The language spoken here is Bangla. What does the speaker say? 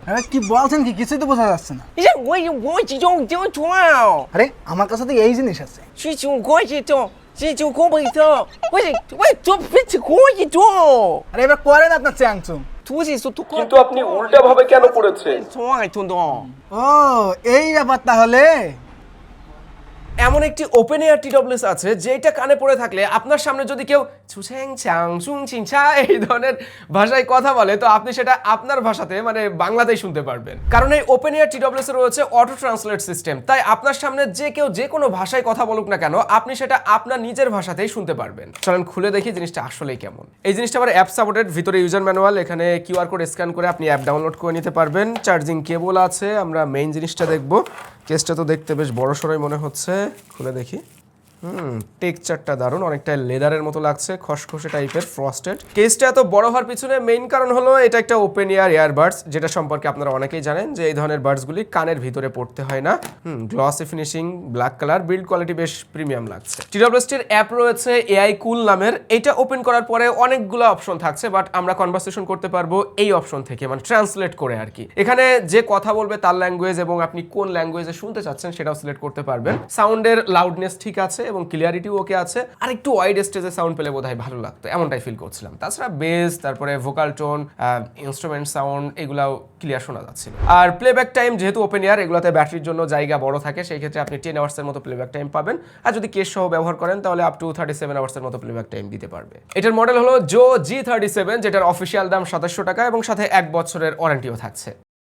আরে কি বলছেন কি কিছুই তো বোঝা যাচ্ছে না। আরে আমার কাছে তো এই জিনিস আছে। আরে এবার করেন আপনার চ্যাংচুং। কিন্তু আপনি উল্টা ভাবে কেন পড়েছেন? ও এই ব্যাপার তাহলে। এমন একটি ওপেন এয়ার টিডব্লিউএস আছে যেটা কানে পড়ে থাকলে আপনার সামনে যদি কেউ ছুছেং চাং চুং চিংছা এই ধরনের ভাষায় কথা বলে তো আপনি সেটা আপনার ভাষাতে মানে বাংলাতেই শুনতে পারবেন, কারণ এই ওপেন এয়ার টিডব্লিউএস এর রয়েছে অটো ট্রান্সলেট সিস্টেম। তাই আপনার সামনে যে কেউ যে কোনো ভাষায় কথা বলুক না কেন আপনি সেটা আপনার নিজের ভাষাতেই শুনতে পারবেন। চলেন খুলে দেখি জিনিসটা আসলেই কেমন। এই জিনিসটা আবার অ্যাপ সাপোর্টেড, ভিতরে ইউজার ম্যানুয়াল, এখানে কিউআর কোড স্ক্যান করে আপনি অ্যাপ ডাউনলোড করে নিতে পারবেন। চার্জিং কেবল আছে। আমরা মেইন জিনিসটা দেখব। কেসটা তো দেখতে বেশ বড় সড়ই মনে হচ্ছে, খুলে দেখি। টেক্সচারটা দারুণ, অনেকটা লেদারের মতো লাগছে, খসখসে টাইপের ফ্রস্টেড। কেসটা এত বড় হওয়ার পিছনে মেইন কারণ হলো এটা একটা ওপেন এয়ার ইয়ারবাডস, যেটা সম্পর্কে আপনারা অনেকেই জানেন যে এই ধরনের বাডসগুলি কানের ভিতরে পড়তে হয় না। Glossy finishing, black colour, build quality বেশ প্রিমিয়াম লাগছে। টিডব্লিউএসটির অ্যাপ রয়েছে এআই কুল নামের। এটা ওপেন করার পরে অনেকগুলো অপশন থাকছে, বাট আমরা কনভারসেশন করতে পারবো এই অপশন থেকে, মানে ট্রান্সলেট করে আর কি। এখানে যে কথা বলবে তার ল্যাঙ্গুয়েজ এবং আপনি কোন ল্যাঙ্গুয়েজে শুনতে চাচ্ছেন সেটাও সিলেক্ট করতে পারবেন। সাউন্ডের লাউডনেস ঠিক আছে এবং ক্লিয়ারিটিও ওকে আছে। আর একটু ওয়াইড স্টেজে সাউন্ড পেলে বোধহয় ভালো লাগতো, এমনটাই ফিল করছিলাম। তাছাড়া বেস, তারপরে ভোকাল টোন, ইনস্ট্রুমেন্ট সাউন্ড এগুলাও ক্লিয়ার শোনা যাচ্ছিল। আর প্লেব্যাক টাইম যেহেতু ওপেন এয়ার, এগুলোতে ব্যাটারির জন্য জায়গা বড় থাকে, সেই ক্ষেত্রে আপনি 10 আওয়ার্সের মতো প্লেব্যাক টাইম পাবেন। আর যদি কেস সহ ব্যবহার করেন তাহলে আপ টু 37 আওয়ার্সের মতো প্লেব্যাক টাইম দিতে পারবে। এটার মডেল হলো জো G37, যেটার অফিসিয়াল দাম 2700 টাকা এবং সাথে 1 বছরের ওয়ারেন্টিও থাকছে।